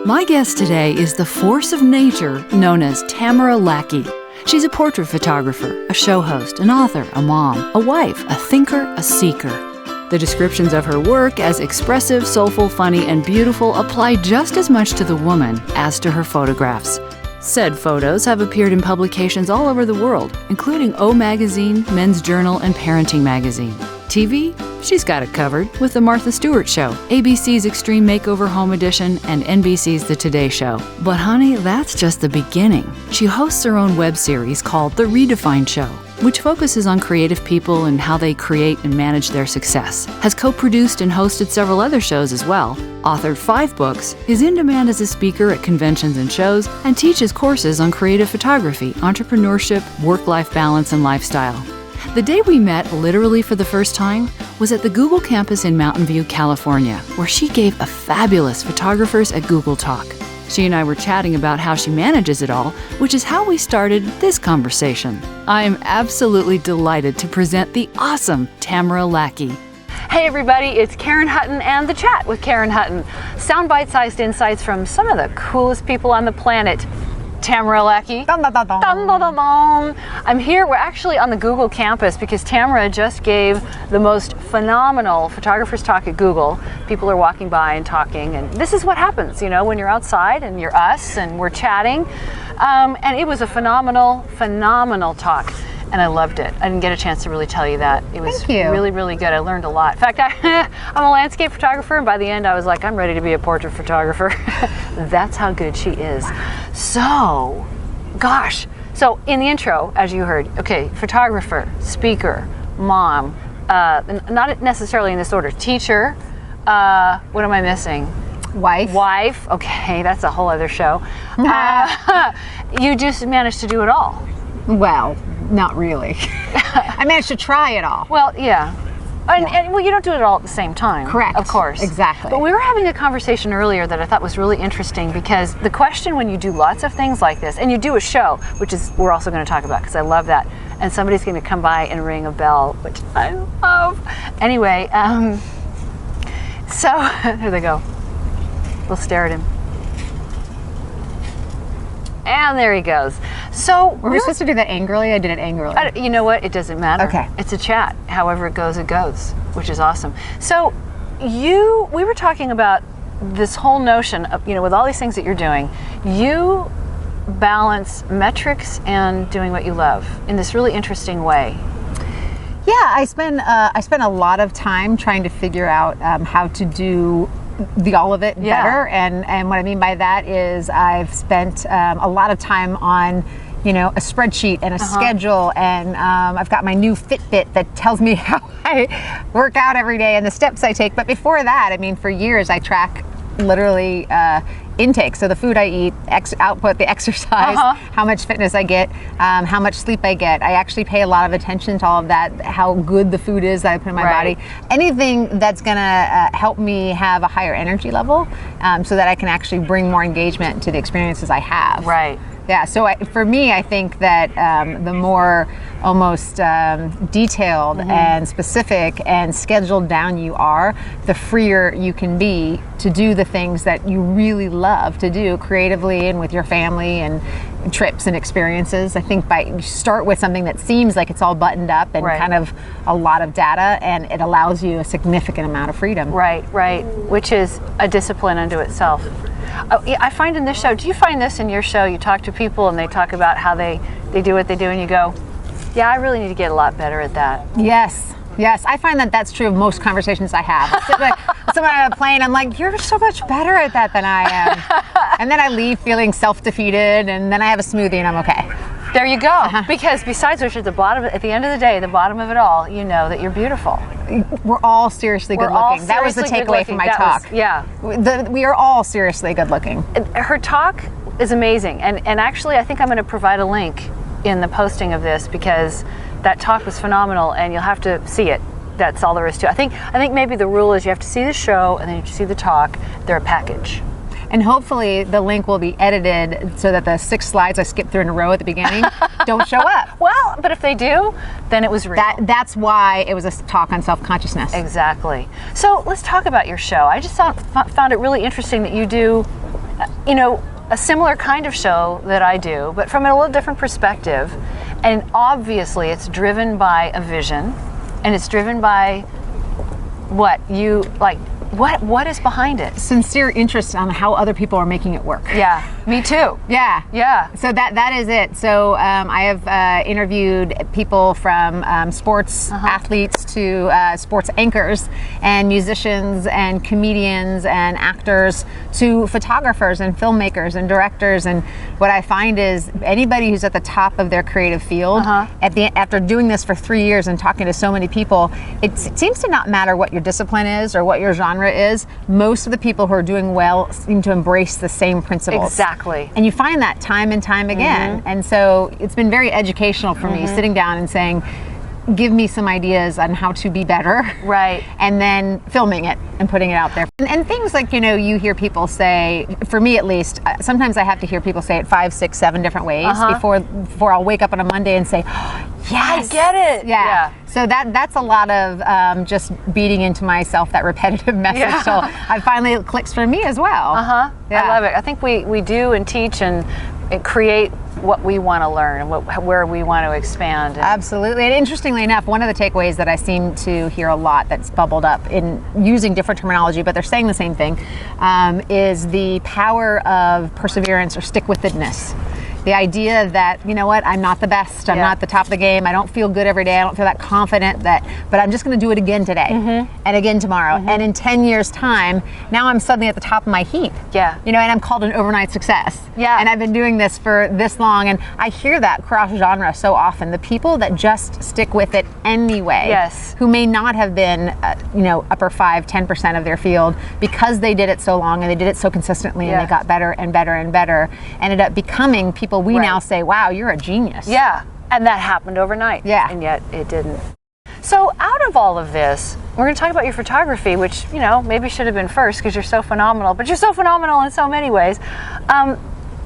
My guest today is the force of nature known as Tamara Lackey. She's a portrait photographer, a show host, an author, a mom, a wife, a thinker, a seeker. The descriptions of her work as expressive, soulful, funny, and beautiful apply just as much to the woman as to her photographs. Said photos have appeared in publications all over the world, including O Magazine, Men's Journal, and Parenting Magazine. TV? She's got it covered with The Martha Stewart Show, ABC's Extreme Makeover Home Edition, and NBC's The Today Show. But honey, that's just the beginning. She hosts her own web series called The Redefined Show, which focuses on creative people and how they create and manage their success. Has co-produced and hosted several other shows as well, authored 5 books, is in demand as a speaker at conventions and shows, and teaches courses on creative photography, entrepreneurship, work-life balance, and lifestyle. The day we met, literally for the first time, was at the Google campus in Mountain View, California, where she gave a fabulous Photographers at Google talk. She and I were chatting about how she manages it all, which is how we started this conversation. I am absolutely delighted to present the awesome Tamara Lackey. Hey everybody, it's Karen Hutton and The Chat with Karen Hutton. Sound bite-sized insights from some of the coolest people on the planet. Tamara Lackey. Dun, dun, dun, dun. Dun, dun, dun, dun. I'm here, we're actually on the Google campus because Tamara just gave the most phenomenal photographers talk at Google. People are walking by and talking, and this is what happens, you know, when you're outside and you're us and we're chatting. And it was a phenomenal talk. And I loved it. I didn't get a chance to really tell you that. It was really, really good. I learned a lot. In fact, I'm a landscape photographer, and by the end I was like, I'm ready to be a portrait photographer. That's how good she is. So, gosh. So in the intro, as you heard, okay, photographer, speaker, mom, not necessarily in this order, teacher, what am I missing? Wife, okay, that's a whole other show. You just managed to do it all. Well, not really. I managed to try it all. Well, yeah. And well, you don't do it all at the same time. Correct. Of course. Exactly. But we were having a conversation earlier that I thought was really interesting, because the question when you do lots of things like this, and you do a show, which is we're also going to talk about because I love that, and somebody's going to come by and ring a bell, which I love. Anyway, so here they go. We'll stare at him. And there he goes. So were we supposed to do that angrily? I did it angrily. You know what? It doesn't matter. Okay. It's a chat. However it goes, which is awesome. So we were talking about this whole notion of, you know, with all these things that you're doing, you balance metrics and doing what you love in this really interesting way. Yeah, I spend a lot of time trying to figure out how to do all of it better, and what I mean by that is I've spent a lot of time on, you know, a spreadsheet and a schedule, and I've got my new Fitbit that tells me how I work out every day and the steps I take. But before that, I mean, for years I track literally intake, so the food I eat, output, the exercise, how much fitness I get, how much sleep I get. I actually pay a lot of attention to all of that, how good the food is that I put in my body. Anything that's gonna help me have a higher energy level, so that I can actually bring more engagement to the experiences I have. Right. Yeah, so for me, I think that the more almost detailed and specific and scheduled down you are, the freer you can be to do the things that you really love to do creatively and with your family and trips and experiences. I think you start with something that seems like it's all buttoned up and kind of a lot of data, and it allows you a significant amount of freedom. Right, which is a discipline unto itself. I find in this show, do you find this in your show, you talk to people and they talk about how they do what they do and you go, yeah, I really need to get a lot better at that. Yes, I find that that's true of most conversations I have. Someone on a plane, I'm like, you're so much better at that than I am. And then I leave feeling self-defeated, and then I have a smoothie and I'm okay. There you go. Because besides which, at the end of the day, the bottom of it all, you know that you're beautiful. We're all seriously good looking. That was the takeaway from my talk. We are all seriously good looking. Her talk is amazing. And actually, I think I'm going to provide a link in the posting of this, because that talk was phenomenal and you'll have to see it. That's all there is to it. I think maybe the rule is you have to see the show and then you have to see the talk. They're a package. And hopefully the link will be edited so that the 6 slides I skipped through in a row at the beginning don't show up. Well, but if they do, then it was real. That's why it was a talk on self-consciousness. Exactly. So let's talk about your show. I just found it really interesting that you do you know, a similar kind of show that I do, but from a little different perspective. And obviously it's driven by a vision, and it's driven by what you like. What is behind it? Sincere interest on how other people are making it work. Yeah, me too. Yeah. Yeah. So that is it. So I have interviewed people from sports athletes to sports anchors and musicians and comedians and actors to photographers and filmmakers and directors. And what I find is anybody who's at the top of their creative field, after doing this for 3 years and talking to so many people, it seems to not matter what your discipline is or what your genre is. Most of the people who are doing well seem to embrace the same principles. Exactly. And you find that time and time again. And so it's been very educational for me, sitting down and saying, give me some ideas on how to be better. Right. And then filming it and putting it out there. And things like, you know, you hear people say, for me at least, sometimes I have to hear people say it 5, 6, 7 different ways before I'll wake up on a Monday and say, oh, yes, I get it. Yeah. So that's a lot of just beating into myself that repetitive message. So I finally it clicks for me as well. I love it. I think we do and teach and create what we want to learn and where we want to expand. Absolutely. And interestingly enough, one of the takeaways that I seem to hear a lot that's bubbled up in using different terminology, but they're saying the same thing, is the power of perseverance or stick-with-itness. The idea that, you know what, I'm not the best, I'm not the top of the game, I don't feel good every day, I don't feel that confident, but I'm just going to do it again today and again tomorrow. And in 10 years' time, now I'm suddenly at the top of my heap. Yeah. You know, and I'm called an overnight success. Yeah. And I've been doing this for this long, and I hear that cross-genre so often. The people that just stick with it anyway, who may not have been, you know, upper 5, 10% of their field, because they did it so long and they did it so consistently and they got better and better and better, ended up becoming people we now say, wow, you're a genius. Yeah, and that happened overnight. Yeah. And yet it didn't. So out of all of this, we're going to talk about your photography, which, you know, maybe should have been first because you're so phenomenal, but you're so phenomenal in so many ways.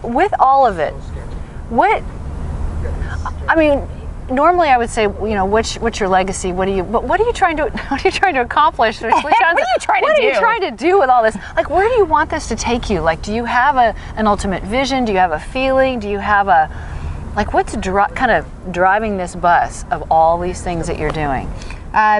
With all of it, normally I would say, you know, what's your legacy? What are you trying to accomplish? What are you trying to do with all this? Like, where do you want this to take you? Like, do you have an ultimate vision? Do you have a feeling? Do you have what's kind of driving this bus of all these things that you're doing?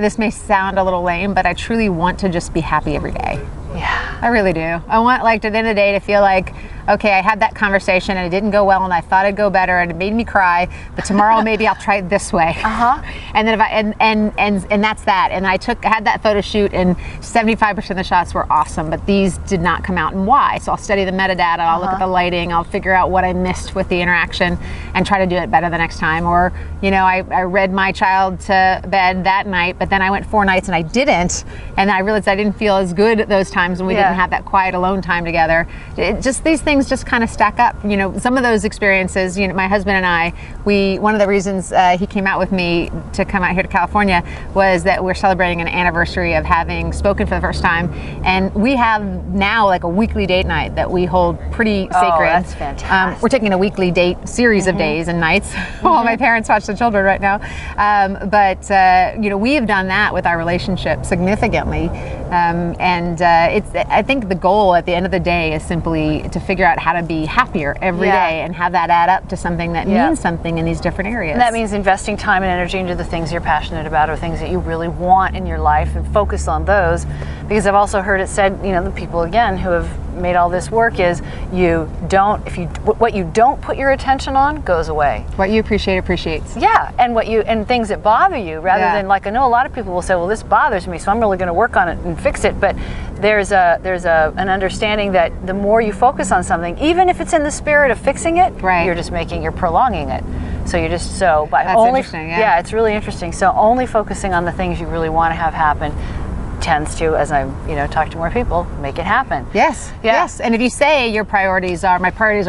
This may sound a little lame, but I truly want to just be happy every day. Yeah. I really do. I want, like, at the end of the day to feel like, okay, I had that conversation and it didn't go well and I thought it'd go better and it made me cry, but tomorrow maybe I'll try it this way. And then and that's that. And I had that photo shoot and 75% of the shots were awesome, but these did not come out, and why? So I'll study the metadata, I'll look at the lighting, I'll figure out what I missed with the interaction and try to do it better the next time. Or, you know, I read my child to bed that night, but then I went 4 nights and I didn't, and I realized I didn't feel as good those times when we didn't have that quiet alone time together. These things just kind of stack up. You know, some of those experiences, you know, my husband and I, one of the reasons he came out with me to come out here to California was that we're celebrating an anniversary of having spoken for the first time, and we have now like a weekly date night that we hold pretty sacred. Oh, that's fantastic. We're taking a weekly date series of days and nights while my parents watch the children right now. You know, we have done that with our relationship significantly. I think the goal at the end of the day is simply to figure out how to be happier every day and have that add up to something that means something in these different areas. And that means investing time and energy into the things you're passionate about or things that you really want in your life and focus on those. Because I've also heard it said, you know, the people again who have made all this work is what you don't put your attention on goes away. What you appreciate appreciates. Yeah, and things that bother you rather than, like, I know a lot of people will say, well, this bothers me, so I'm really going to work on it and fix it. But there's an understanding that the more you focus on something, even if it's in the spirit of fixing it, you're prolonging it. So you're just That's interesting. Yeah, it's really interesting. So only focusing on the things you really want to have happen tends to, as I talk to more people, make it happen. Yes. And if you say my priorities are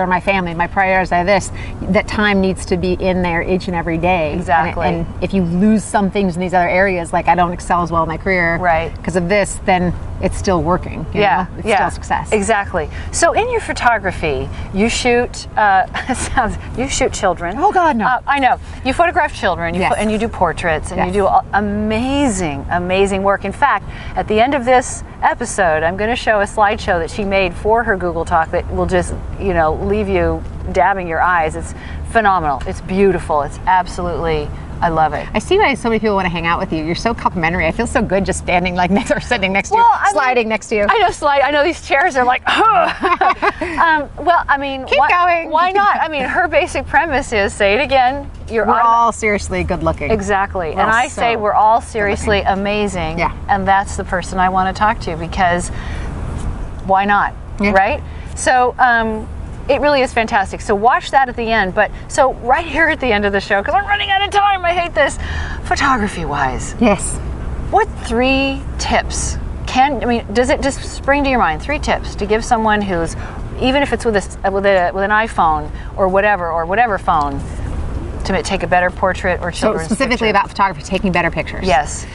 my family, my priorities are this, that time needs to be in there each and every day. Exactly. And if you lose some things in these other areas, like I don't excel as well in my career because of this, then it's still working. It's still success. Exactly. So in your photography, you shoot you shoot children. Oh God, no. I know. You photograph children and you do portraits and you do amazing work. In fact, at the end of this episode, I'm going to show a slideshow that she made for her Google Talk that will just, you know, leave you dabbing your eyes. It's phenomenal. It's beautiful. It's absolutely, I love it. I see why so many people want to hang out with you. You're so complimentary. I feel so good just standing like next or sitting next to you, sliding next to you. I know these chairs are like, well, I mean, keep going. Why not? I mean, her basic premise is, say it again, we're all seriously good looking. Exactly. And I say we're all seriously amazing. Yeah. And that's the person I want to talk to, because why not? Yeah. Right? So, it really is fantastic. So watch that at the end. But so right here at the end of the show, because I'm running out of time, I hate this, photography-wise. Yes. What 3 tips does it just spring to your mind? 3 tips to give someone who's, even if it's with an iPhone or whatever phone, to take a better portrait or children's So specifically picture. about photography, taking better pictures. Yes.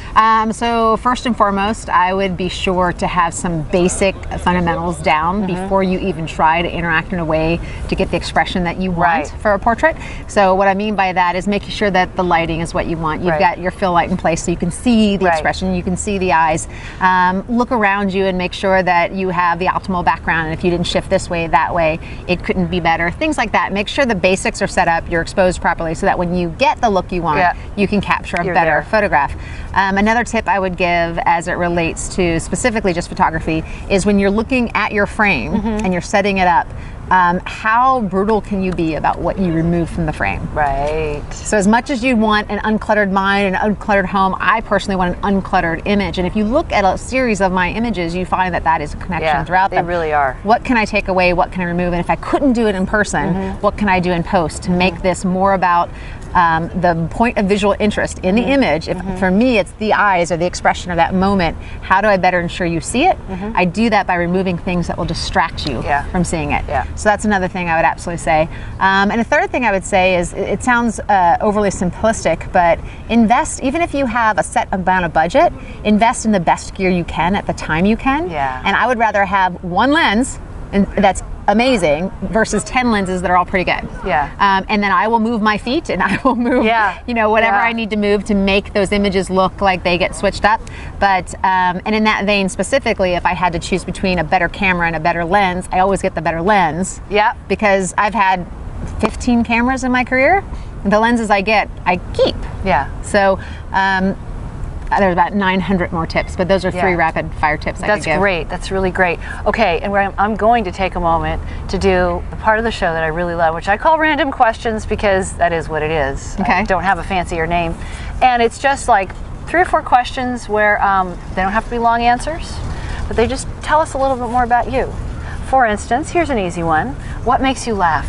So first and foremost, I would be sure to have some basic fundamentals down before you even try to interact in a way to get the expression that you want for a portrait. So what I mean by that is making sure that the lighting is what you want. You've got your fill light in place so you can see the expression, you can see the eyes. Look around you and make sure that you have the optimal background, and if you didn't shift this way, that way, it couldn't be better. Things like that. Make sure the basics are set up, you're exposed properly, so that when you get the look you want, you can capture a better photograph. Another tip I would give as it relates to specifically just photography is when you're looking at your frame and you're setting it up, how brutal can you be about what you remove from the frame? Right. So as much as you want an uncluttered mind, an uncluttered home, I personally want an uncluttered image. And if you look at a series of my images, you find that that is a connection throughout them. They really are. What can I take away? What can I remove? And if I couldn't do it in person, what can I do in post to make this more about the point of visual interest in the image? If for me it's the eyes or the expression of that moment, how do I better ensure you see it? I do that by removing things that will distract you from seeing it. So that's another thing I would absolutely say. And a third thing I would say is, it sounds overly simplistic, but invest, even if you have a set amount of budget, invest in the best gear you can at the time you can. And I would rather have one lens and that's amazing versus 10 lenses that are all pretty good. And then I will move my feet and I will move, you know, whatever I need to move to make those images look like they get switched up. But, and in that vein specifically, if I had to choose between a better camera and a better lens, I always get the better lens. Because I've had 15 cameras in my career. The lenses I get, I keep. So, there's about 900 more tips, but those are 3 rapid fire tips I could give. That's great. That's really great. Okay, and I'm going to take a moment to do the part of the show that I really love, which I call random questions, because that is what it is. I don't have a fancier name. And it's just like 3 or 4 questions where they don't have to be long answers, but they just tell us a little bit more about you. For instance, here's an easy one. What makes you laugh?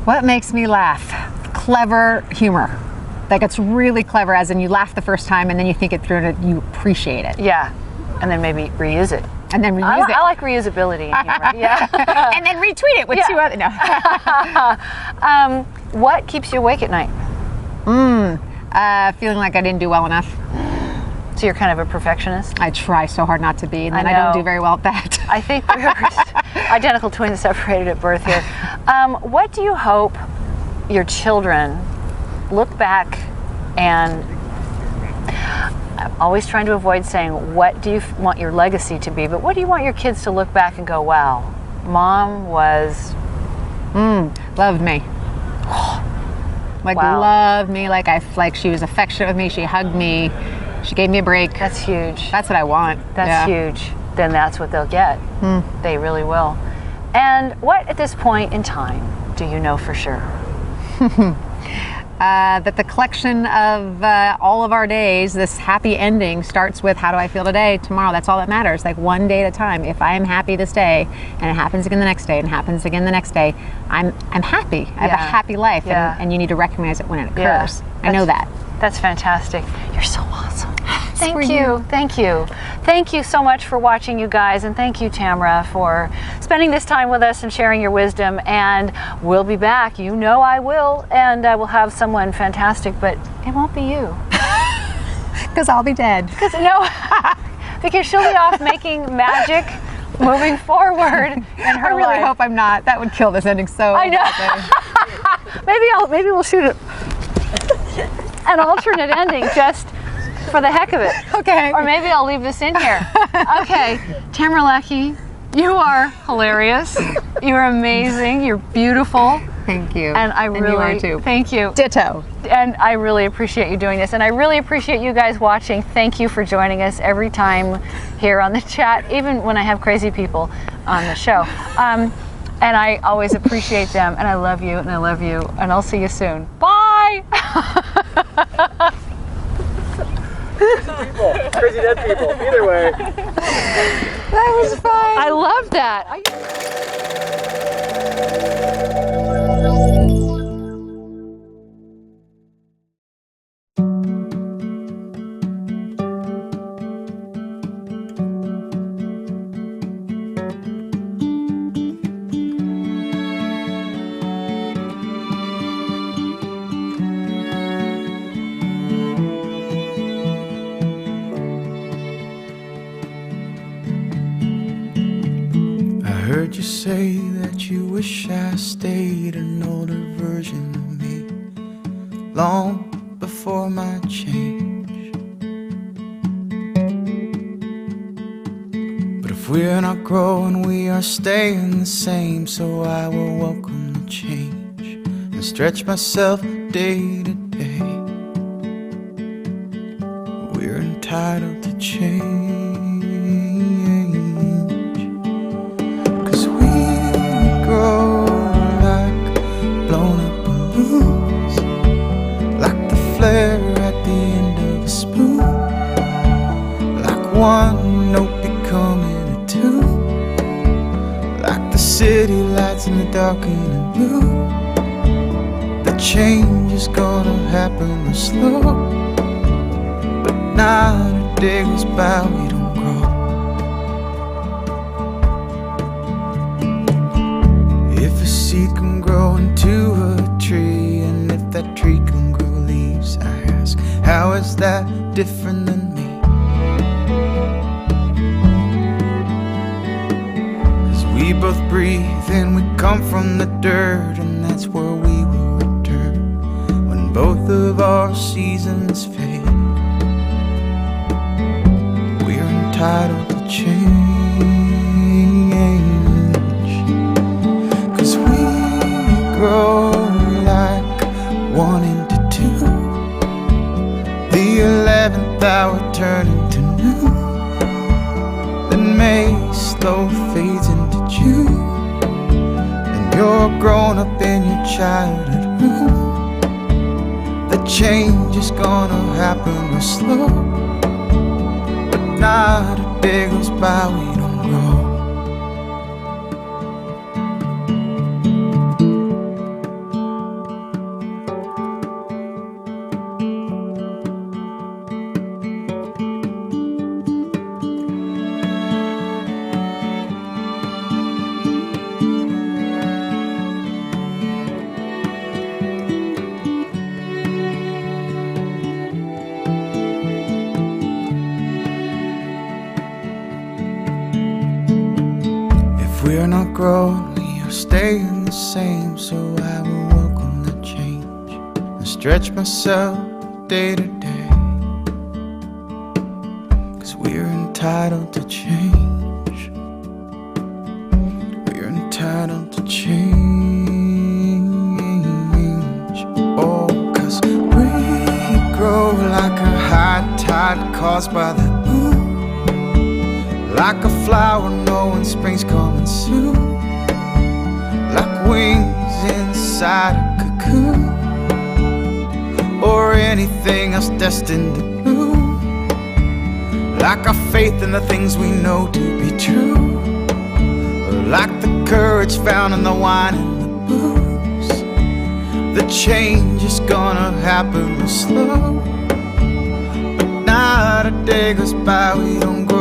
What makes me laugh? Clever humor. Like, it's really clever, as in you laugh the first time and then you think it through and you appreciate it. And then maybe reuse it. And then reuse it. I like reusability in humor. And then retweet it with 2 other, What keeps you awake at night? Feeling like I didn't do well enough. So you're kind of a perfectionist? I try so hard not to be, and then I don't do very well at that. I think we were identical twins separated at birth here. What do you hope your children look back, and I'm always trying to avoid saying what do you want your legacy to be, but what do you want your kids to look back and go, wow, Mom was loved me. Loved me, like she was affectionate with me, she hugged me, she gave me a break. That's huge. That's what I want. That's huge. Then that's what they'll get. They really will. And what at this point in time do you know for sure? That the collection of all of our days, this happy ending, starts with how do I feel today, tomorrow. That's all that matters, like one day at a time. If I am happy this day, and it happens again the next day, and it happens again the next day, I'm happy. I have a happy life, and you need to recognize it when it occurs. I know that. That's fantastic. You're so awesome. Thank you. Thank you. Thank you so much for watching, you guys, and thank you, Tamara, for spending this time with us and sharing your wisdom. And we'll be back. You know I will, and I will have someone fantastic, but it won't be you. Because I'll be dead. Because she'll be off making magic, moving forward in her life. I really hope I'm not. That would kill this ending so I know. Maybe we'll shoot an alternate ending, just for the heck of it. Okay. Or maybe I'll leave this in here. Okay, Tamara Lackey, you are hilarious. You're amazing. You're beautiful. Thank you. And you are too. Thank you. Ditto. And I really appreciate you doing this. And I really appreciate you guys watching. Thank you for joining us every time here on the chat, even when I have crazy people on the show. And I always appreciate them. And I love you, and I love you. And I'll see you soon. Bye! Crazy dead people. Either way. That was fun. I love that. I heard you say that you wish I stayed an older version of me, long before my change. But if we're not growing, we are staying the same. So I will welcome the change and stretch myself day to day. We're entitled to change. At the end of a spoon, like one note becoming a tune, like the city lights in the dark and the blue. The change is gonna happen slow, but not a day goes by we don't grow. If a seed can grow into a tree, and if that tree can grow leaves, I ask, how is that different than me? 'Cause we both breathe and we come from the dirt, and that's where we will return when both of our seasons fade. We're entitled to change, 'cause we grow like one into two, the 11th hour turn into noon, then May slow fades into June, and you're grown up in your childhood room. The change is gonna happen real slow, but not a day goes by we don't grow. We're not growing, we are staying the same. So I will welcome the change and stretch myself day to day, 'cause we're entitled to change. We're entitled to change. Oh, 'cause we grow like a high tide caused by the moon, like a flower knowing spring's coming soon, like wings inside a cocoon, or anything else destined to bloom, like our faith in the things we know to be true, like the courage found in the wine and the booze. The change is gonna happen slow, but not a day goes by we don't go.